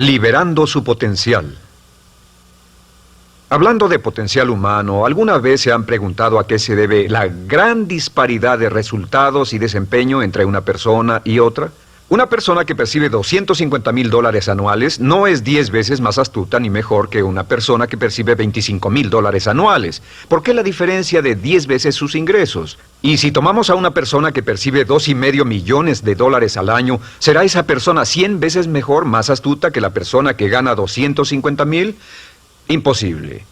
Liberando su potencial. Hablando de potencial humano, ¿alguna vez se han preguntado a qué se debe la gran disparidad de resultados y desempeño entre una persona y otra? Una persona que percibe $250,000 anuales no es 10 veces más astuta ni mejor que una persona que percibe $25,000 anuales. ¿Por qué la diferencia de 10 veces sus ingresos? Y si tomamos a una persona que percibe $2,5 millones al año, ¿será esa persona 100 veces mejor, más astuta que la persona que gana $250,000? Imposible.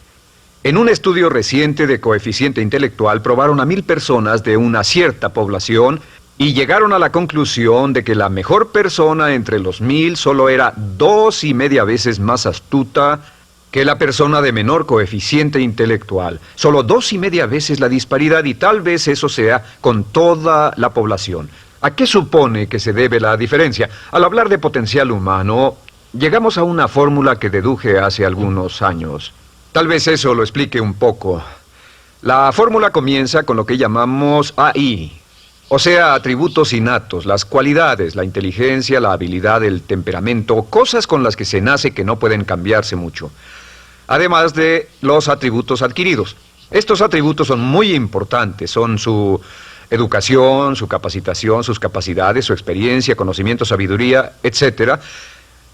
En un estudio reciente de coeficiente intelectual probaron a 1,000 personas de una cierta población y llegaron a la conclusión de que la mejor persona entre los 1,000 solo era 2,5 veces más astuta que la persona de menor coeficiente intelectual. Solo 2,5 veces la disparidad, y tal vez eso sea con toda la población. ¿A qué supone que se debe la diferencia? Al hablar de potencial humano, llegamos a una fórmula que deduje hace algunos años. Tal vez eso lo explique un poco. La fórmula comienza con lo que llamamos AI, o sea, atributos innatos, las cualidades, la inteligencia, la habilidad, el temperamento, cosas con las que se nace que no pueden cambiarse mucho. Además de los atributos adquiridos. Estos atributos son muy importantes, son su educación, su capacitación, sus capacidades, su experiencia, conocimiento, sabiduría, etcétera,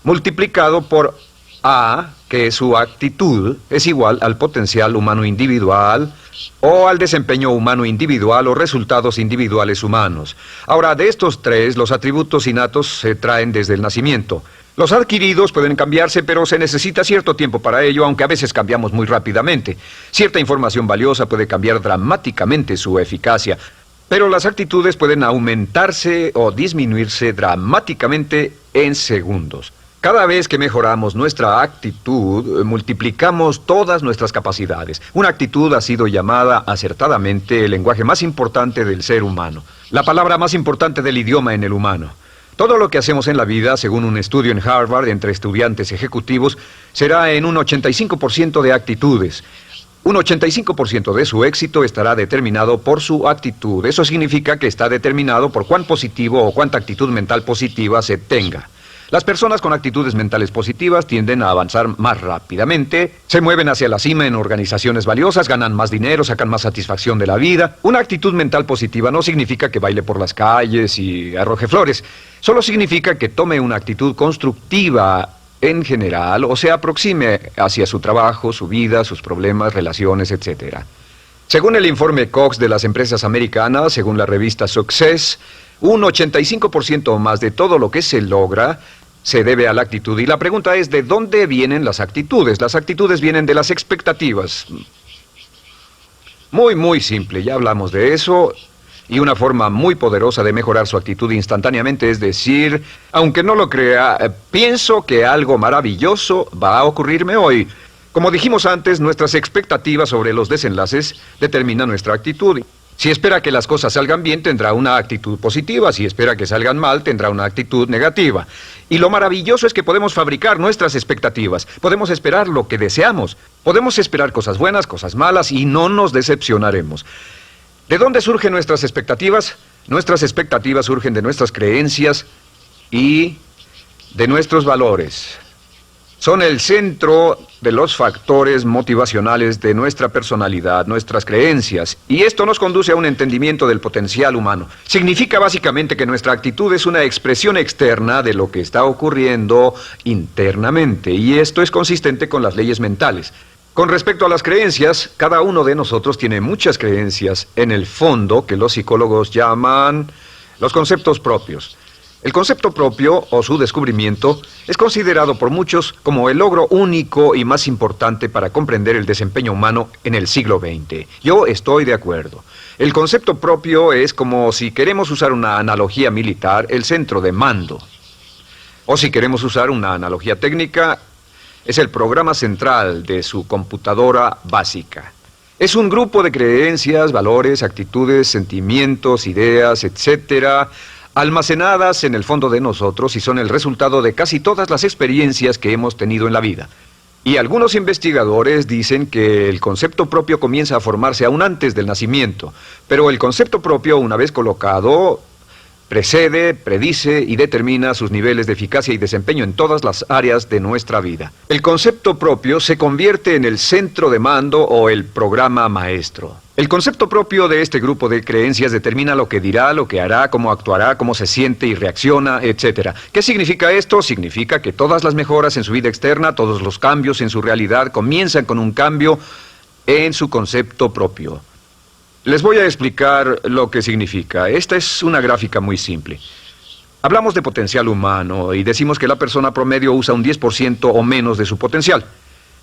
multiplicado por A, que es su actitud, es igual al potencial humano individual o al desempeño humano individual o resultados individuales humanos. Ahora, de estos tres, los atributos innatos se traen desde el nacimiento. Los adquiridos pueden cambiarse, pero se necesita cierto tiempo para ello, aunque a veces cambiamos muy rápidamente. Cierta información valiosa puede cambiar dramáticamente su eficacia, pero las actitudes pueden aumentarse o disminuirse dramáticamente en segundos. Cada vez que mejoramos nuestra actitud, multiplicamos todas nuestras capacidades. Una actitud ha sido llamada acertadamente el lenguaje más importante del ser humano, la palabra más importante del idioma en el humano. Todo lo que hacemos en la vida, según un estudio en Harvard entre estudiantes ejecutivos, será en un 85% de actitudes. Un 85% de su éxito estará determinado por su actitud. Eso significa que está determinado por cuán positivo o cuánta actitud mental positiva se tenga. Las personas con actitudes mentales positivas tienden a avanzar más rápidamente, se mueven hacia la cima en organizaciones valiosas, ganan más dinero, sacan más satisfacción de la vida. Una actitud mental positiva no significa que baile por las calles y arroje flores. Solo significa que tome una actitud constructiva en general o se aproxime hacia su trabajo, su vida, sus problemas, relaciones, etc. Según el informe Cox de las empresas americanas, según la revista Success, un 85% o más de todo lo que se logra se debe a la actitud. Y la pregunta es, ¿de dónde vienen las actitudes? Las actitudes vienen de las expectativas. Muy simple, ya hablamos de eso. Y una forma muy poderosa de mejorar su actitud instantáneamente es decir, aunque no lo crea, pienso que algo maravilloso va a ocurrirme hoy. Como dijimos antes, nuestras expectativas sobre los desenlaces determinan nuestra actitud. Si espera que las cosas salgan bien, tendrá una actitud positiva. Si espera que salgan mal, tendrá una actitud negativa. Y lo maravilloso es que podemos fabricar nuestras expectativas. Podemos esperar lo que deseamos. Podemos esperar cosas buenas, cosas malas, y no nos decepcionaremos. ¿De dónde surgen nuestras expectativas? Nuestras expectativas surgen de nuestras creencias y de nuestros valores. Son el centro de los factores motivacionales de nuestra personalidad, nuestras creencias. Y esto nos conduce a un entendimiento del potencial humano. Significa básicamente que nuestra actitud es una expresión externa de lo que está ocurriendo internamente. Y esto es consistente con las leyes mentales. Con respecto a las creencias, cada uno de nosotros tiene muchas creencias en el fondo que los psicólogos llaman los conceptos propios. El concepto propio, o su descubrimiento, es considerado por muchos como el logro único y más importante para comprender el desempeño humano en el siglo XX. Yo estoy de acuerdo. El concepto propio es como, si queremos usar una analogía militar, el centro de mando. O si queremos usar una analogía técnica, es el programa central de su computadora básica. Es un grupo de creencias, valores, actitudes, sentimientos, ideas, etcétera, almacenadas en el fondo de nosotros y son el resultado de casi todas las experiencias que hemos tenido en la vida. Y algunos investigadores dicen que el concepto propio comienza a formarse aún antes del nacimiento, pero el concepto propio, una vez colocado, Precede, predice y determina sus niveles de eficacia y desempeño en todas las áreas de nuestra vida. El concepto propio se convierte en el centro de mando o el programa maestro. El concepto propio de este grupo de creencias determina lo que dirá, lo que hará, cómo actuará, cómo se siente y reacciona, etc. ¿Qué significa esto? Significa que todas las mejoras en su vida externa, todos los cambios en su realidad comienzan con un cambio en su concepto propio. Les voy a explicar lo que significa. Esta es una gráfica muy simple. Hablamos de potencial humano y decimos que la persona promedio usa un 10% o menos de su potencial.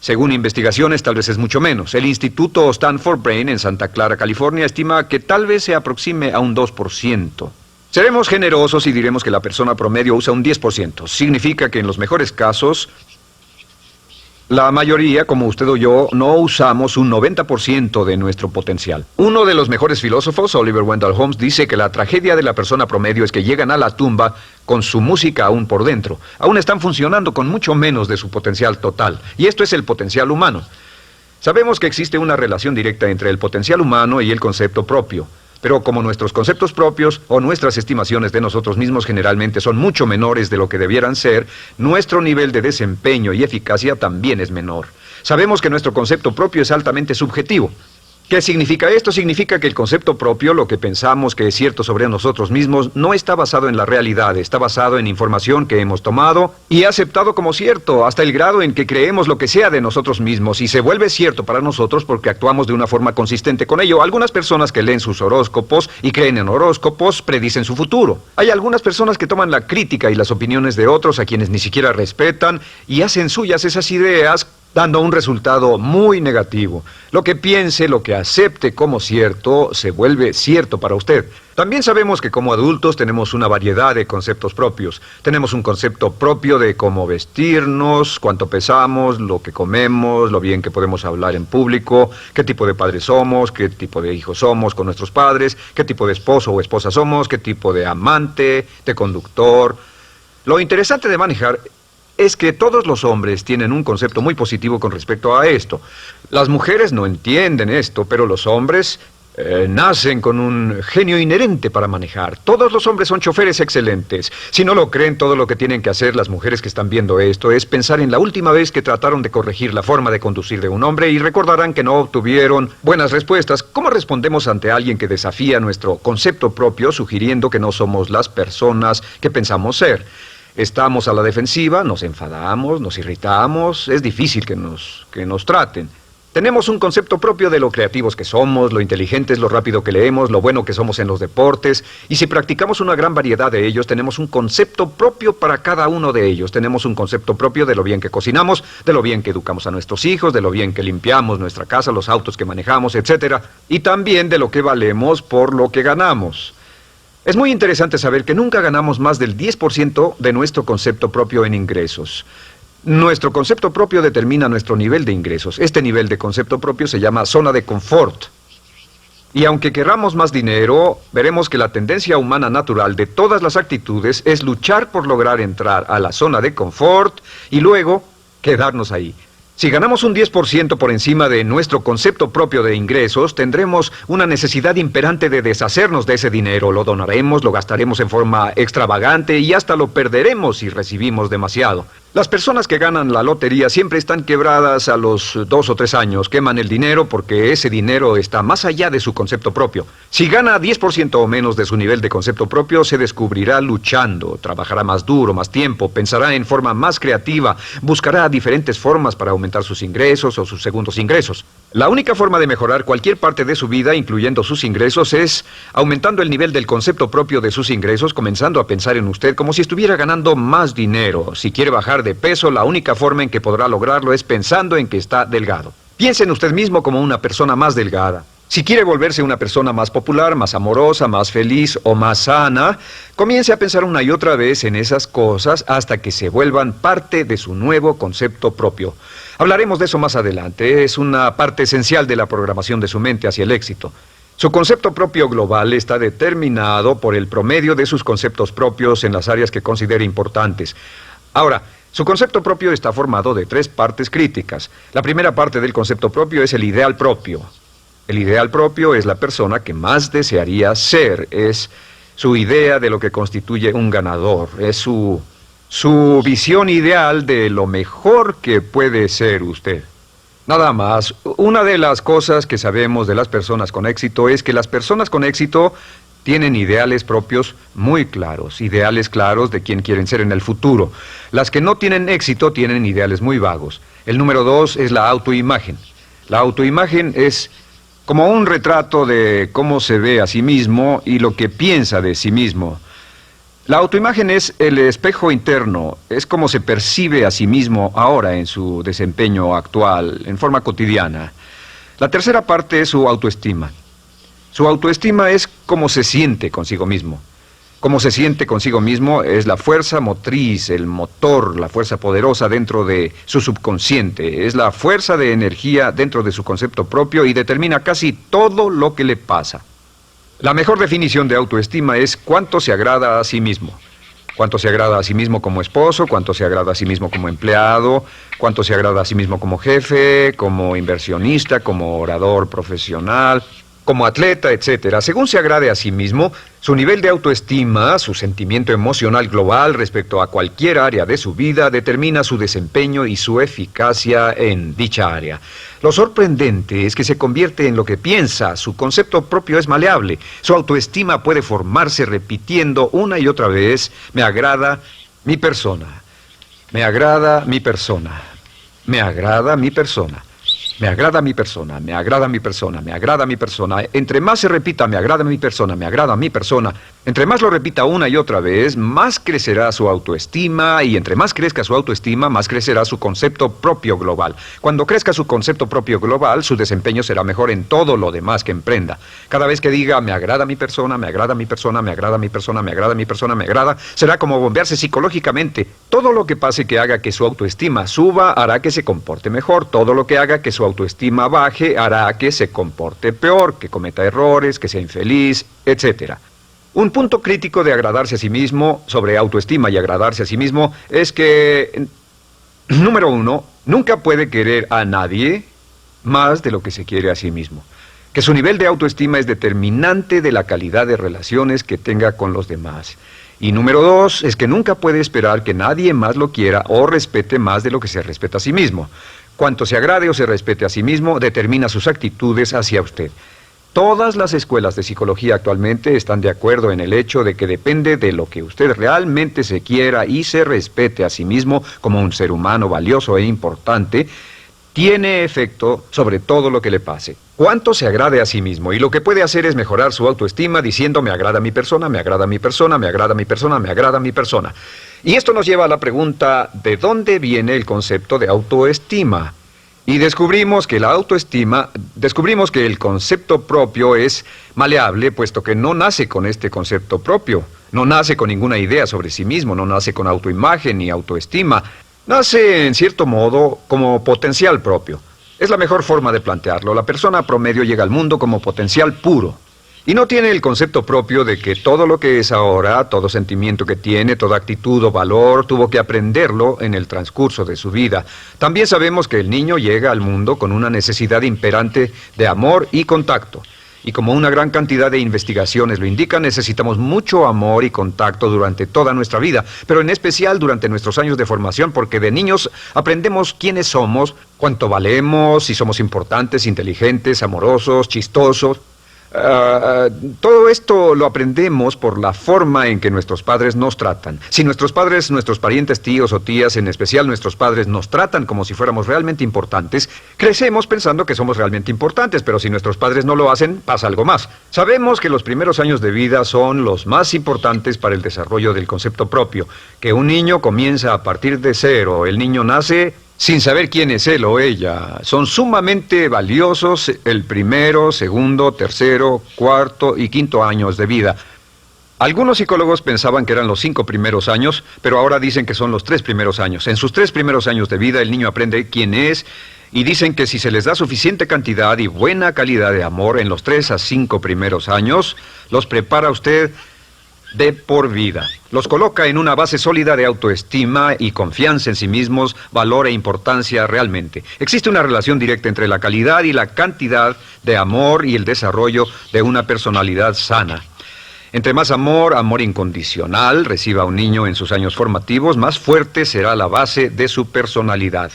Según investigaciones, tal vez es mucho menos. El Instituto Stanford Brain en Santa Clara, California, estima que tal vez se aproxime a un 2%. Seremos generosos y diremos que la persona promedio usa un 10%. Significa que en los mejores casos, la mayoría, como usted o yo, no usamos un 90% de nuestro potencial. Uno de los mejores filósofos, Oliver Wendell Holmes, dice que la tragedia de la persona promedio es que llegan a la tumba con su música aún por dentro. Aún están funcionando con mucho menos de su potencial total. Y esto es el potencial humano. Sabemos que existe una relación directa entre el potencial humano y el concepto propio. Pero como nuestros conceptos propios o nuestras estimaciones de nosotros mismos generalmente son mucho menores de lo que debieran ser, nuestro nivel de desempeño y eficacia también es menor. Sabemos que nuestro concepto propio es altamente subjetivo. ¿Qué significa esto? Significa que el concepto propio, lo que pensamos que es cierto sobre nosotros mismos, no está basado en la realidad, está basado en información que hemos tomado y aceptado como cierto, hasta el grado en que creemos lo que sea de nosotros mismos y se vuelve cierto para nosotros porque actuamos de una forma consistente con ello. Algunas personas que leen sus horóscopos y creen en horóscopos predicen su futuro. Hay algunas personas que toman la crítica y las opiniones de otros a quienes ni siquiera respetan y hacen suyas esas ideas, dando un resultado muy negativo. Lo que piense, lo que acepte como cierto, se vuelve cierto para usted. También sabemos que como adultos tenemos una variedad de conceptos propios. Tenemos un concepto propio de cómo vestirnos, cuánto pesamos, lo que comemos, lo bien que podemos hablar en público, qué tipo de padres somos, qué tipo de hijos somos con nuestros padres, qué tipo de esposo o esposa somos, qué tipo de amante, de conductor. Lo interesante de manejar es que todos los hombres tienen un concepto muy positivo con respecto a esto. Las mujeres no entienden esto, pero los hombres nacen con un genio inherente para manejar. Todos los hombres son choferes excelentes. Si no lo creen, todo lo que tienen que hacer las mujeres que están viendo esto es pensar en la última vez que trataron de corregir la forma de conducir de un hombre y recordarán que no obtuvieron buenas respuestas. ¿Cómo respondemos ante alguien que desafía nuestro concepto propio, sugiriendo que no somos las personas que pensamos ser? Estamos a la defensiva, nos enfadamos, nos irritamos, es difícil que nos traten. Tenemos un concepto propio de lo creativos que somos, lo inteligentes, lo rápido que leemos, lo bueno que somos en los deportes, y si practicamos una gran variedad de ellos, tenemos un concepto propio para cada uno de ellos. Tenemos un concepto propio de lo bien que cocinamos, de lo bien que educamos a nuestros hijos, de lo bien que limpiamos nuestra casa, los autos que manejamos, etc. Y también de lo que valemos por lo que ganamos. Es muy interesante saber que nunca ganamos más del 10% de nuestro concepto propio en ingresos. Nuestro concepto propio determina nuestro nivel de ingresos. Este nivel de concepto propio se llama zona de confort. Y aunque querramos más dinero, veremos que la tendencia humana natural de todas las actitudes es luchar por lograr entrar a la zona de confort y luego quedarnos ahí. Si ganamos un 10% por encima de nuestro concepto propio de ingresos, tendremos una necesidad imperante de deshacernos de ese dinero. Lo donaremos, lo gastaremos en forma extravagante y hasta lo perderemos si recibimos demasiado. Las personas que ganan la lotería siempre están quebradas a los 2 o 3 años. Queman el dinero porque ese dinero está más allá de su concepto propio. Si gana 10% o menos de su nivel de concepto propio, se descubrirá luchando, trabajará más duro, más tiempo, pensará en forma más creativa, buscará diferentes formas para aumentar sus ingresos o sus segundos ingresos. La única forma de mejorar cualquier parte de su vida, incluyendo sus ingresos, es aumentando el nivel del concepto propio de sus ingresos, comenzando a pensar en usted como si estuviera ganando más dinero. Si quiere bajar de peso, la única forma en que podrá lograrlo es pensando en que está delgado. Piense en usted mismo como una persona más delgada. Si quiere volverse una persona más popular, más amorosa, más feliz o más sana, comience a pensar una y otra vez en esas cosas hasta que se vuelvan parte de su nuevo concepto propio. Hablaremos de eso más adelante. Es una parte esencial de la programación de su mente hacia el éxito. Su concepto propio global está determinado por el promedio de sus conceptos propios en las áreas que considere importantes. Ahora, su concepto propio está formado de 3 partes críticas. La primera parte del concepto propio es el ideal propio. El ideal propio es la persona que más desearía ser, es su idea de lo que constituye un ganador, es su visión ideal de lo mejor que puede ser usted. Nada más, una de las cosas que sabemos de las personas con éxito es que las personas con éxito tienen ideales propios muy claros, ideales claros de quién quieren ser en el futuro. Las que no tienen éxito tienen ideales muy vagos. El número 2 es la autoimagen. La autoimagen es como un retrato de cómo se ve a sí mismo y lo que piensa de sí mismo. La autoimagen es el espejo interno, es como se percibe a sí mismo ahora en su desempeño actual, en forma cotidiana. La tercera parte es su autoestima. Su autoestima es cómo se siente consigo mismo. Cómo se siente consigo mismo es la fuerza motriz, el motor, la fuerza poderosa dentro de su subconsciente. Es la fuerza de energía dentro de su concepto propio y determina casi todo lo que le pasa. La mejor definición de autoestima es cuánto se agrada a sí mismo. Cuánto se agrada a sí mismo como esposo, cuánto se agrada a sí mismo como empleado, cuánto se agrada a sí mismo como jefe, como inversionista, como orador profesional, como atleta, etcétera. Según se agrade a sí mismo, su nivel de autoestima, su sentimiento emocional global respecto a cualquier área de su vida, determina su desempeño y su eficacia en dicha área. Lo sorprendente es que se convierte en lo que piensa, su concepto propio es maleable, su autoestima puede formarse repitiendo una y otra vez, me agrada mi persona, me agrada mi persona, me agrada mi persona. Me agrada mi persona, me agrada mi persona, me agrada mi persona. Entre más se repita, me agrada mi persona, me agrada mi persona, entre más lo repita una y otra vez, más crecerá su autoestima y entre más crezca su autoestima, más crecerá su concepto propio global. Cuando crezca su concepto propio global, su desempeño será mejor en todo lo demás que emprenda. Cada vez que diga, me agrada mi persona, me agrada mi persona, me agrada mi persona, me agrada mi persona, me agrada, será como bombearse psicológicamente. Todo lo que pase que haga que su autoestima suba, hará que se comporte mejor. Todo lo que haga que su autoestima baje hará que se comporte peor, que cometa errores, que sea infeliz, etc. Un punto crítico de agradarse a sí mismo, sobre autoestima y agradarse a sí mismo, es que, número 1, nunca puede querer a nadie más de lo que se quiere a sí mismo. Que su nivel de autoestima es determinante de la calidad de relaciones que tenga con los demás. Y número 2, es que nunca puede esperar que nadie más lo quiera o respete más de lo que se respeta a sí mismo. Cuanto se agrade o se respete a sí mismo, determina sus actitudes hacia usted. Todas las escuelas de psicología actualmente están de acuerdo en el hecho de que depende de lo que usted realmente se quiera y se respete a sí mismo como un ser humano valioso e importante, tiene efecto sobre todo lo que le pase. Cuánto se agrade a sí mismo, y lo que puede hacer es mejorar su autoestima diciendo me agrada mi persona, me agrada mi persona, me agrada mi persona, me agrada mi persona. Y esto nos lleva a la pregunta, ¿de dónde viene el concepto de autoestima? Y descubrimos que el concepto propio es maleable, puesto que no nace con este concepto propio, no nace con ninguna idea sobre sí mismo, no nace con autoimagen ni autoestima. Nace, en cierto modo, como potencial propio. Es la mejor forma de plantearlo. La persona promedio llega al mundo como potencial puro. Y no tiene el concepto propio de que todo lo que es ahora, todo sentimiento que tiene, toda actitud o valor, tuvo que aprenderlo en el transcurso de su vida. También sabemos que el niño llega al mundo con una necesidad imperante de amor y contacto. Y como una gran cantidad de investigaciones lo indican, necesitamos mucho amor y contacto durante toda nuestra vida, pero en especial durante nuestros años de formación, porque de niños aprendemos quiénes somos, cuánto valemos, si somos importantes, inteligentes, amorosos, chistosos. Todo esto lo aprendemos por la forma en que nuestros padres nos tratan. Si nuestros padres, nuestros parientes, tíos o tías, en especial nuestros padres, nos tratan como si fuéramos realmente importantes, crecemos pensando que somos realmente importantes, pero si nuestros padres no lo hacen, pasa algo más. Sabemos que los primeros años de vida son los más importantes para el desarrollo del concepto propio, que un niño comienza a partir de cero. El niño nace sin saber quién es él o ella. Son sumamente valiosos el primero, segundo, tercero, cuarto y quinto años de vida. Algunos psicólogos pensaban que eran los 5 primeros años, pero ahora dicen que son los 3 primeros años. En sus 3 primeros años de vida el niño aprende quién es y dicen que si se les da suficiente cantidad y buena calidad de amor en los 3 a 5 primeros años, los prepara usted de por vida. Los coloca en una base sólida de autoestima y confianza en sí mismos, valor e importancia realmente. Existe una relación directa entre la calidad y la cantidad de amor y el desarrollo de una personalidad sana. Entre más amor, amor incondicional, reciba un niño en sus años formativos, más fuerte será la base de su personalidad.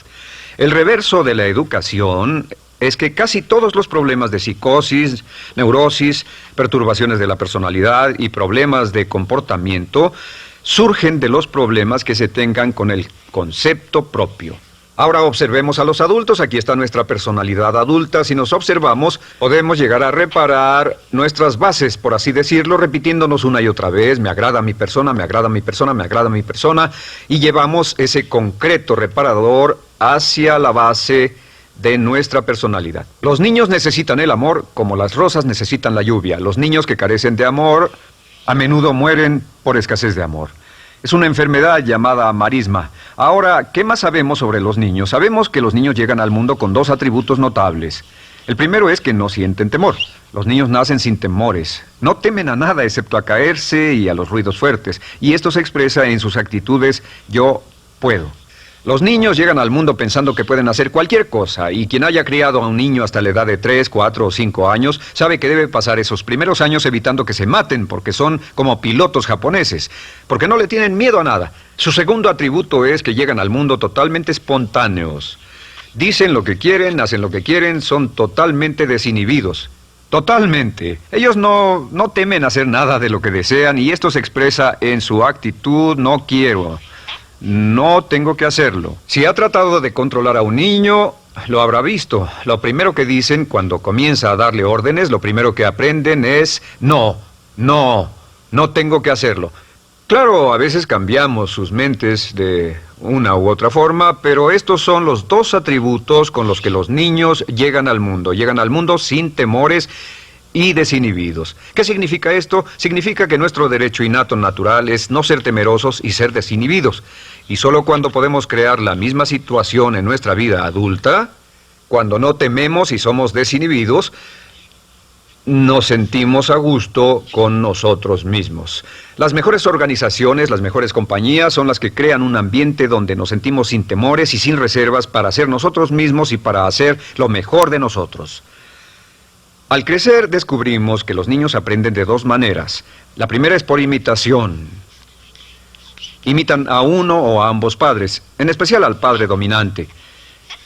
El reverso de la educación es que casi todos los problemas de psicosis, neurosis, perturbaciones de la personalidad y problemas de comportamiento surgen de los problemas que se tengan con el concepto propio. Ahora observemos a los adultos. Aquí está nuestra personalidad adulta. Si nos observamos, podemos llegar a reparar nuestras bases, por así decirlo, repitiéndonos una y otra vez: me agrada mi persona, me agrada mi persona, me agrada mi persona, y llevamos ese concreto reparador hacia la base de nuestra personalidad. Los niños necesitan el amor como las rosas necesitan la lluvia. Los niños que carecen de amor a menudo mueren por escasez de amor. Es una enfermedad llamada marisma. Ahora, ¿qué más sabemos sobre los niños? Sabemos que los niños llegan al mundo con dos atributos notables. El primero es que no sienten temor. Los niños nacen sin temores. No temen a nada excepto a caerse y a los ruidos fuertes. Y esto se expresa en sus actitudes: yo puedo. Los niños llegan al mundo pensando que pueden hacer cualquier cosa, y quien haya criado a un niño hasta la edad de 3, 4 o 5 años sabe que debe pasar esos primeros años evitando que se maten, porque son como pilotos japoneses, porque no le tienen miedo a nada. Su segundo atributo es que llegan al mundo totalmente espontáneos. Dicen lo que quieren, hacen lo que quieren, son totalmente desinhibidos. Totalmente. Ellos no temen hacer nada de lo que desean, y esto se expresa en su actitud: no quiero. No tengo que hacerlo. Si ha tratado de controlar a un niño, lo habrá visto. Lo primero que dicen cuando comienza a darle órdenes, lo primero que aprenden es: no tengo que hacerlo. Claro, a veces cambiamos sus mentes de una u otra forma, pero estos son los dos atributos con los que los niños llegan al mundo. Llegan al mundo sin temores y desinhibidos. ¿Qué significa esto? Significa que nuestro derecho innato natural es no ser temerosos y ser desinhibidos. Y solo cuando podemos crear la misma situación en nuestra vida adulta, cuando no tememos y somos desinhibidos, nos sentimos a gusto con nosotros mismos. Las mejores organizaciones, las mejores compañías son las que crean un ambiente donde nos sentimos sin temores y sin reservas para ser nosotros mismos y para hacer lo mejor de nosotros. Al crecer descubrimos que los niños aprenden de dos maneras. La primera es por imitación. Imitan a uno o a ambos padres, en especial al padre dominante.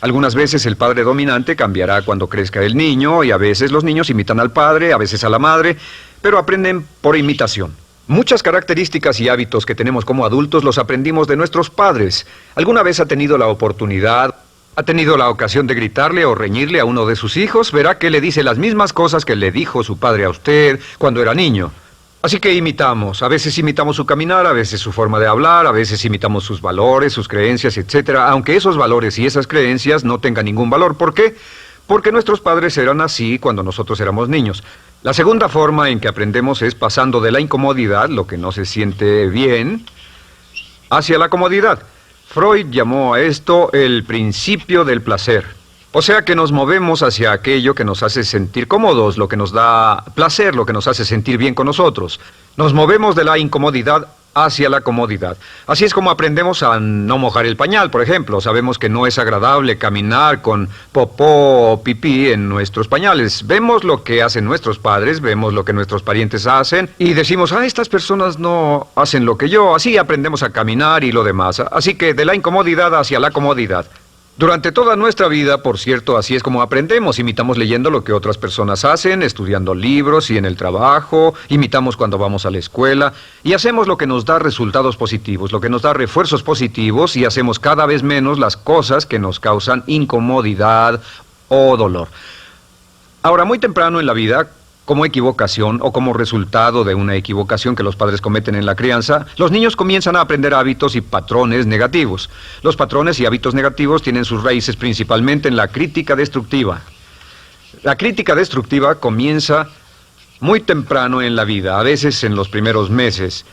Algunas veces el padre dominante cambiará cuando crezca el niño, y a veces los niños imitan al padre, a veces a la madre, pero aprenden por imitación. Muchas características y hábitos que tenemos como adultos los aprendimos de nuestros padres. ¿Alguna vez ha tenido la oportunidad, ha tenido la ocasión de gritarle o reñirle a uno de sus hijos? Verá que le dice las mismas cosas que le dijo su padre a usted cuando era niño. Así que imitamos. A veces imitamos su caminar, a veces su forma de hablar, a veces imitamos sus valores, sus creencias, etc. Aunque esos valores y esas creencias no tengan ningún valor. ¿Por qué? Porque nuestros padres eran así cuando nosotros éramos niños. La segunda forma en que aprendemos es pasando de la incomodidad, lo que no se siente bien, hacia la comodidad. Freud llamó a esto el principio del placer. O sea que nos movemos hacia aquello que nos hace sentir cómodos, lo que nos da placer, lo que nos hace sentir bien con nosotros. Nos movemos de la incomodidad hacia la comodidad. Así es como aprendemos a no mojar el pañal, por ejemplo. Sabemos que no es agradable caminar con popó o pipí en nuestros pañales. Vemos lo que hacen nuestros padres, vemos lo que nuestros parientes hacen y decimos: estas personas no hacen lo que yo. Así aprendemos a caminar y lo demás. Así que de la incomodidad hacia la comodidad. Durante toda nuestra vida, por cierto, así es como aprendemos. Imitamos leyendo lo que otras personas hacen, estudiando libros y en el trabajo, imitamos cuando vamos a la escuela, y hacemos lo que nos da resultados positivos, lo que nos da refuerzos positivos, y hacemos cada vez menos las cosas que nos causan incomodidad o dolor. Ahora, muy temprano en la vida, como equivocación o como resultado de una equivocación que los padres cometen en la crianza, los niños comienzan a aprender hábitos y patrones negativos. Los patrones y hábitos negativos tienen sus raíces principalmente en la crítica destructiva. La crítica destructiva comienza muy temprano en la vida, a veces en los primeros meses.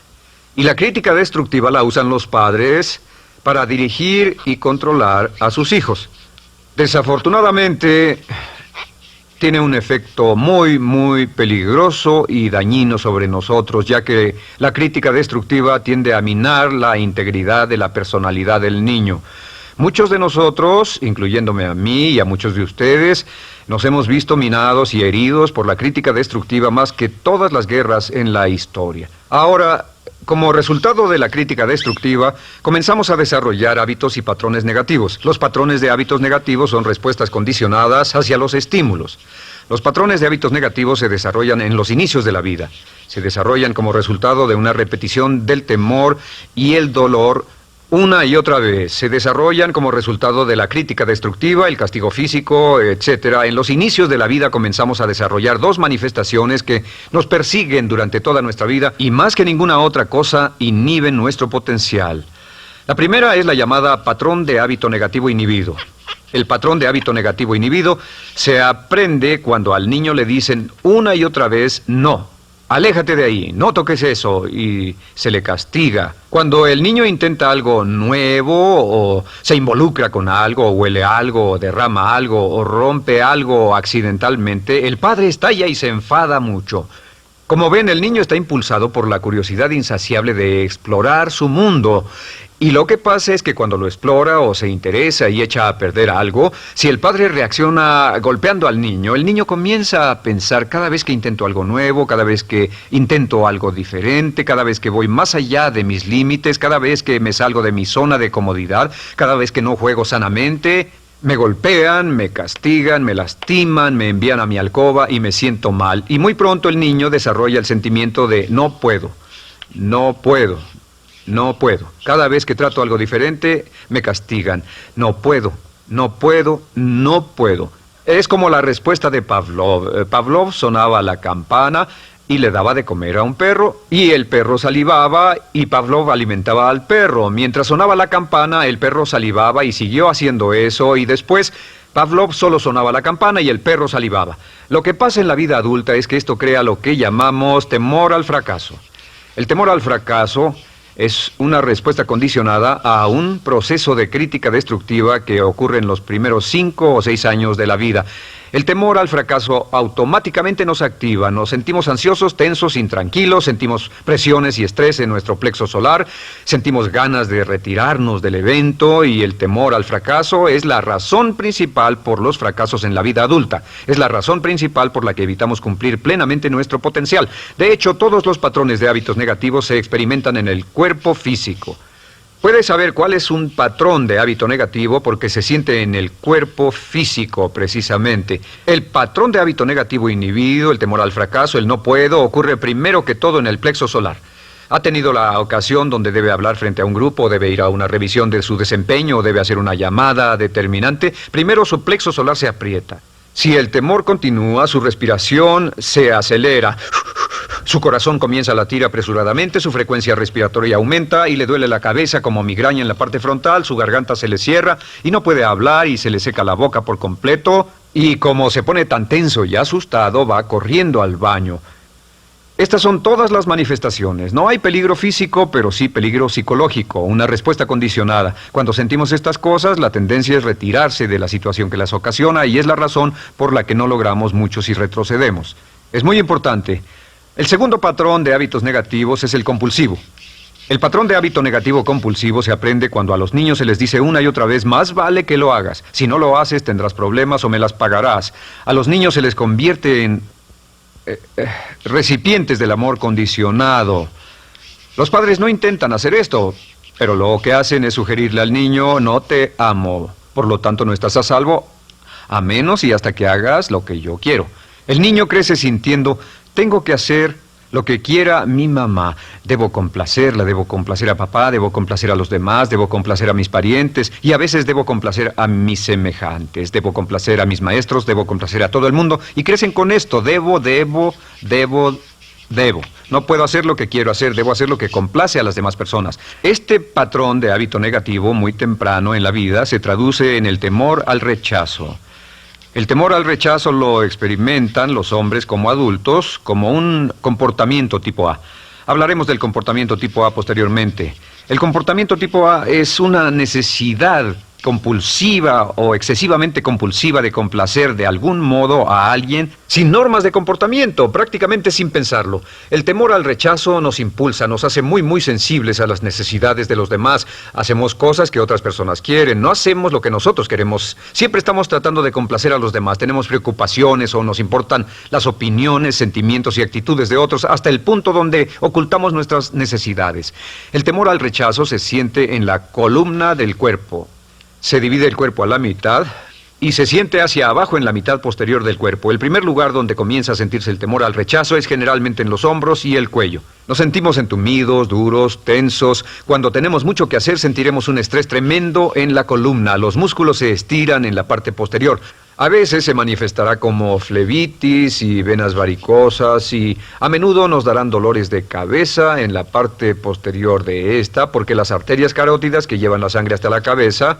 Y la crítica destructiva la usan los padres para dirigir y controlar a sus hijos. Desafortunadamente, tiene un efecto muy peligroso y dañino sobre nosotros, ya que la crítica destructiva tiende a minar la integridad de la personalidad del niño. Muchos de nosotros, incluyéndome a mí y a muchos de ustedes, nos hemos visto minados y heridos por la crítica destructiva más que todas las guerras en la historia. Ahora, como resultado de la crítica destructiva, comenzamos a desarrollar hábitos y patrones negativos. Los patrones de hábitos negativos son respuestas condicionadas hacia los estímulos. Los patrones de hábitos negativos se desarrollan en los inicios de la vida. Se desarrollan como resultado de una repetición del temor y el dolor una y otra vez. Se desarrollan como resultado de la crítica destructiva, el castigo físico, etc. En los inicios de la vida comenzamos a desarrollar dos manifestaciones que nos persiguen durante toda nuestra vida y más que ninguna otra cosa inhiben nuestro potencial. La primera es la llamada patrón de hábito negativo inhibido. El patrón de hábito negativo inhibido se aprende cuando al niño le dicen una y otra vez no. Aléjate de ahí, no toques eso, y se le castiga. Cuando el niño intenta algo nuevo, o se involucra con algo, o huele algo, o derrama algo, o rompe algo accidentalmente, el padre estalla y se enfada mucho. Como ven, el niño está impulsado por la curiosidad insaciable de explorar su mundo. Y lo que pasa es que cuando lo explora o se interesa y echa a perder algo, si el padre reacciona golpeando al niño, el niño comienza a pensar cada vez que intento algo nuevo, cada vez que intento algo diferente, cada vez que voy más allá de mis límites, cada vez que me salgo de mi zona de comodidad, cada vez que no juego sanamente, me golpean, me castigan, me lastiman, me envían a mi alcoba y me siento mal. Y muy pronto el niño desarrolla el sentimiento de no puedo, no puedo. No puedo. Cada vez que trato algo diferente, me castigan. No puedo, no puedo, no puedo. Es como la respuesta de Pavlov. Pavlov sonaba la campana y le daba de comer a un perro, y el perro salivaba, y Pavlov alimentaba al perro. Mientras sonaba la campana, el perro salivaba y siguió haciendo eso, y después Pavlov solo sonaba la campana y el perro salivaba. Lo que pasa en la vida adulta es que esto crea lo que llamamos temor al fracaso. El temor al fracaso es una respuesta condicionada a un proceso de crítica destructiva que ocurre en los primeros 5 o 6 años de la vida. El temor al fracaso automáticamente nos activa, nos sentimos ansiosos, tensos, intranquilos, sentimos presiones y estrés en nuestro plexo solar, sentimos ganas de retirarnos del evento y el temor al fracaso es la razón principal por los fracasos en la vida adulta. Es la razón principal por la que evitamos cumplir plenamente nuestro potencial. De hecho, todos los patrones de hábitos negativos se experimentan en el cuerpo físico. Puedes saber cuál es un patrón de hábito negativo porque se siente en el cuerpo físico, precisamente. El patrón de hábito negativo inhibido, el temor al fracaso, el no puedo, ocurre primero que todo en el plexo solar. ¿Ha tenido la ocasión donde debe hablar frente a un grupo, debe ir a una revisión de su desempeño o debe hacer una llamada determinante? Primero su plexo solar se aprieta. Si el temor continúa, su respiración se acelera. Su corazón comienza a latir apresuradamente, su frecuencia respiratoria aumenta y le duele la cabeza como migraña en la parte frontal, su garganta se le cierra y no puede hablar y se le seca la boca por completo. Y como se pone tan tenso y asustado, va corriendo al baño. Estas son todas las manifestaciones. No hay peligro físico, pero sí peligro psicológico, una respuesta condicionada. Cuando sentimos estas cosas, la tendencia es retirarse de la situación que las ocasiona y es la razón por la que no logramos mucho si retrocedemos. Es muy importante. El segundo patrón de hábitos negativos es el compulsivo. El patrón de hábito negativo compulsivo se aprende cuando a los niños se les dice una y otra vez, más vale que lo hagas. Si no lo haces, tendrás problemas o me las pagarás. A los niños se les convierte en recipientes del amor condicionado. Los padres no intentan hacer esto, pero lo que hacen es sugerirle al niño, no te amo, por lo tanto no estás a salvo, a menos y hasta que hagas lo que yo quiero. El niño crece sintiendo, tengo que hacer lo que quiera mi mamá. Debo complacerla, debo complacer a papá, debo complacer a los demás, debo complacer a mis parientes y a veces debo complacer a mis semejantes, debo complacer a mis maestros, debo complacer a todo el mundo y crecen con esto, debo. No puedo hacer lo que quiero hacer, debo hacer lo que complace a las demás personas. Este patrón de hábito negativo muy temprano en la vida se traduce en el temor al rechazo. El temor al rechazo lo experimentan los hombres como adultos como un comportamiento tipo A. Hablaremos del comportamiento tipo A posteriormente. El comportamiento tipo A es una necesidad compulsiva o excesivamente compulsiva de complacer de algún modo a alguien sin normas de comportamiento, prácticamente sin pensarlo. El temor al rechazo nos impulsa, nos hace muy sensibles a las necesidades de los demás. Hacemos cosas que otras personas quieren, no hacemos lo que nosotros queremos. Siempre estamos tratando de complacer a los demás. Tenemos preocupaciones o nos importan las opiniones, sentimientos y actitudes de otros hasta el punto donde ocultamos nuestras necesidades. El temor al rechazo se siente en la columna del cuerpo. Se divide el cuerpo a la mitad y se siente hacia abajo en la mitad posterior del cuerpo. El primer lugar donde comienza a sentirse el temor al rechazo es generalmente en los hombros y el cuello. Nos sentimos entumidos, duros, tensos. Cuando tenemos mucho que hacer sentiremos un estrés tremendo en la columna. Los músculos se estiran en la parte posterior. A veces se manifestará como flebitis y venas varicosas y a menudo nos darán dolores de cabeza en la parte posterior de esta porque las arterias carótidas que llevan la sangre hasta la cabeza,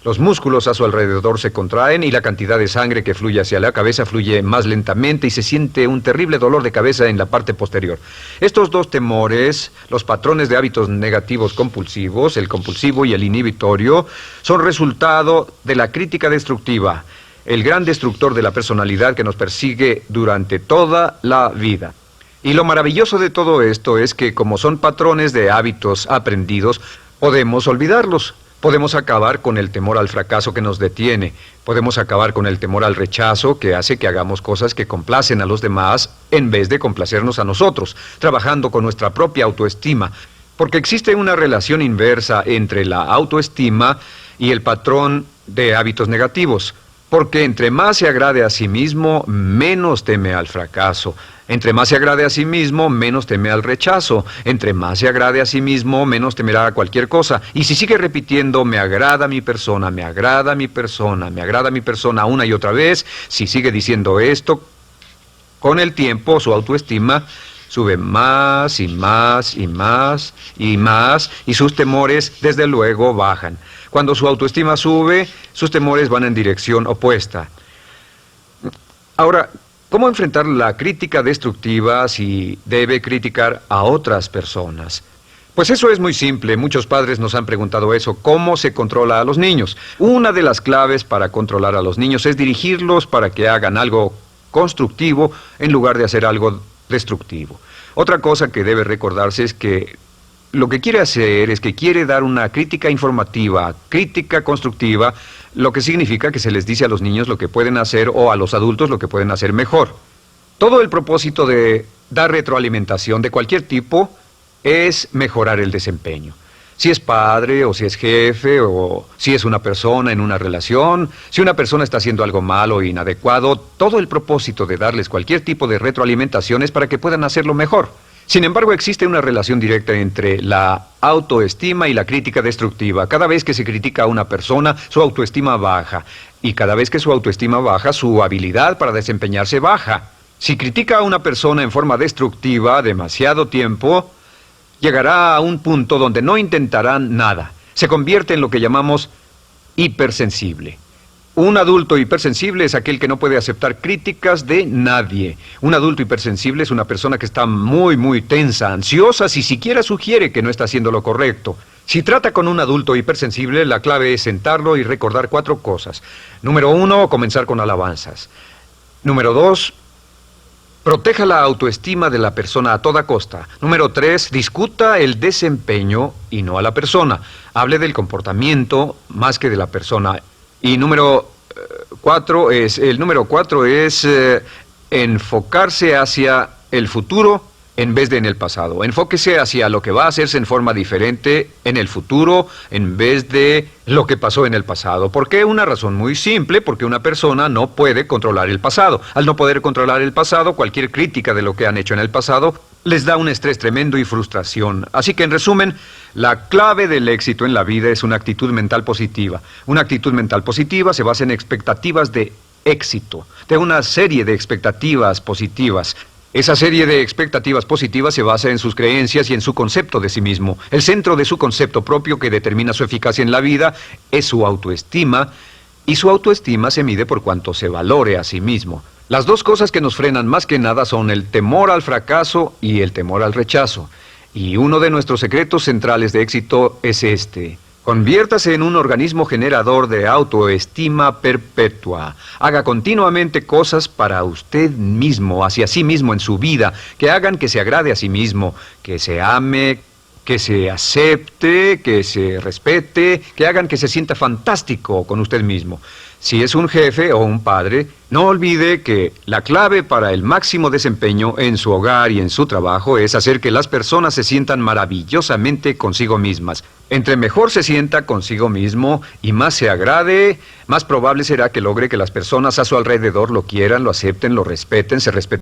los músculos a su alrededor se contraen y la cantidad de sangre que fluye hacia la cabeza fluye más lentamente y se siente un terrible dolor de cabeza en la parte posterior. Estos dos temores, los patrones de hábitos negativos compulsivos, el compulsivo y el inhibitorio, son resultado de la crítica destructiva, el gran destructor de la personalidad que nos persigue durante toda la vida. Y lo maravilloso de todo esto es que como son patrones de hábitos aprendidos, podemos olvidarlos. Podemos acabar con el temor al fracaso que nos detiene. Podemos acabar con el temor al rechazo que hace que hagamos cosas que complacen a los demás en vez de complacernos a nosotros, trabajando con nuestra propia autoestima. Porque existe una relación inversa entre la autoestima y el patrón de hábitos negativos. Porque entre más se agrade a sí mismo, menos teme al fracaso. Entre más se agrade a sí mismo, menos teme al rechazo. Entre más se agrade a sí mismo, menos temerá a cualquier cosa. Y si sigue repitiendo, me agrada mi persona, me agrada mi persona, me agrada mi persona una y otra vez, si sigue diciendo esto, con el tiempo su autoestima sube más y más y más y más y sus temores desde luego bajan. Cuando su autoestima sube, sus temores van en dirección opuesta. Ahora, ¿cómo enfrentar la crítica destructiva si debe criticar a otras personas? Pues eso es muy simple. Muchos padres nos han preguntado eso. ¿Cómo se controla a los niños? Una de las claves para controlar a los niños es dirigirlos para que hagan algo constructivo en lugar de hacer algo destructivo. Otra cosa que debe recordarse es que lo que quiere hacer es que quiere dar una crítica informativa, crítica constructiva, lo que significa que se les dice a los niños lo que pueden hacer o a los adultos lo que pueden hacer mejor. Todo el propósito de dar retroalimentación de cualquier tipo es mejorar el desempeño. Si es padre o si es jefe o si es una persona en una relación, si una persona está haciendo algo malo o inadecuado, todo el propósito de darles cualquier tipo de retroalimentación es para que puedan hacerlo mejor. Sin embargo, existe una relación directa entre la autoestima y la crítica destructiva. Cada vez que se critica a una persona, su autoestima baja. Y cada vez que su autoestima baja, su habilidad para desempeñarse baja. Si critica a una persona en forma destructiva demasiado tiempo, llegará a un punto donde no intentarán nada. Se convierte en lo que llamamos hipersensible. Un adulto hipersensible es aquel que no puede aceptar críticas de nadie. Un adulto hipersensible es una persona que está muy tensa, ansiosa, si siquiera sugiere que no está haciendo lo correcto. Si trata con un adulto hipersensible, la clave es sentarlo y recordar 4 cosas. Número 1, comenzar con alabanzas. Número 2, proteja la autoestima de la persona a toda costa. Número 3, discuta el desempeño y no a la persona. Hable del comportamiento más que de la persona. Y número 4 es enfocarse hacia el futuro en vez de en el pasado. Enfóquese hacia lo que va a hacerse en forma diferente en el futuro en vez de lo que pasó en el pasado. ¿Por qué? Una razón muy simple, porque una persona no puede controlar el pasado. Al no poder controlar el pasado, cualquier crítica de lo que han hecho en el pasado les da un estrés tremendo y frustración. Así que, en resumen, la clave del éxito en la vida es una actitud mental positiva. Una actitud mental positiva se basa en expectativas de éxito, de una serie de expectativas positivas. Esa serie de expectativas positivas se basa en sus creencias y en su concepto de sí mismo. El centro de su concepto propio que determina su eficacia en la vida es su autoestima, y su autoestima se mide por cuanto se valore a sí mismo. Las dos cosas que nos frenan más que nada son el temor al fracaso y el temor al rechazo. Y uno de nuestros secretos centrales de éxito es este: Conviértase en un organismo generador de autoestima perpetua. Haga continuamente cosas para usted mismo, hacia sí mismo en su vida, que hagan que se agrade a sí mismo, que se ame, que se acepte, que se respete, que hagan que se sienta fantástico con usted mismo. Si es un jefe o un padre, no olvide que la clave para el máximo desempeño en su hogar y en su trabajo es hacer que las personas se sientan maravillosamente consigo mismas. Entre mejor se sienta consigo mismo y más se agrade, más probable será que logre que las personas a su alrededor lo quieran, lo acepten, lo respeten, se respeten.